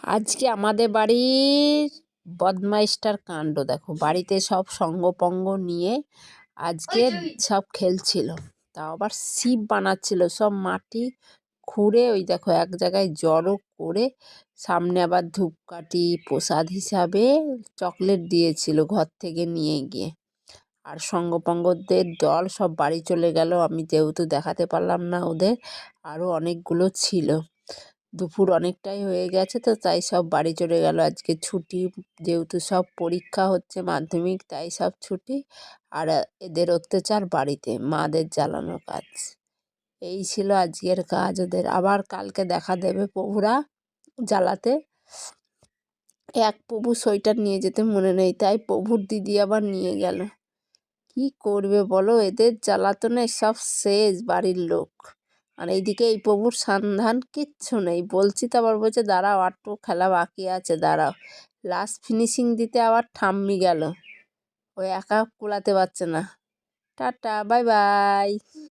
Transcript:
আজকে আমাদের বাড়ির বদমাইশটার কাণ্ড দেখো। বাড়িতে সব সঙ্গপঙ্গ নিয়ে আজকে সব খেলছিল, তাও আবার ছিপ বানাচ্ছিল। সব মাটি খুঁড়ে ওই দেখো এক জায়গায় জড়ো করে সামনে আবার ধূপকাঠি প্রসাদ হিসাবে চকলেট দিয়েছিল ঘর থেকে নিয়ে গিয়ে। আর সঙ্গপঙ্গদের দল সব বাড়ি চলে গেল, আমি যেহেতু দেখাতে পারলাম না ওদের। আরও অনেকগুলো ছিল। দুপুর অনেকটাই হয়ে গেছে তো তাই সব বাড়ি চলে গেল। আজকে ছুটি, যেহেতু সব পরীক্ষা হচ্ছে মাধ্যমিক, তাই সব ছুটি। আর এদের অত্যাচার বাড়িতে মাদের জ্বালানো কাজ, এই ছিল আজকের কাজ ওদের। আবার কালকে দেখা দেবে প্রভুরা জ্বালাতে। এক প্রভু সোয়েটার নিয়ে যেতে মনে নেই, তাই প্রভুর দিদি আবার নিয়ে গেল। কি করবে বলো, এদের জ্বালাতনে সব শেষ বাড়ির লোক। আর এইদিকে এই প্রভুর সন্ধান কিচ্ছু নেই। বলছি তো আবার বলছে দাঁড়াও, আটটু খেলা বাকি আছে, দাঁড়াও। লাস্ট ফিনিশিং দিতে আবার ঠাম্মি গেল, ওই একা কুলাতে পারছে না। Tata, bye bye.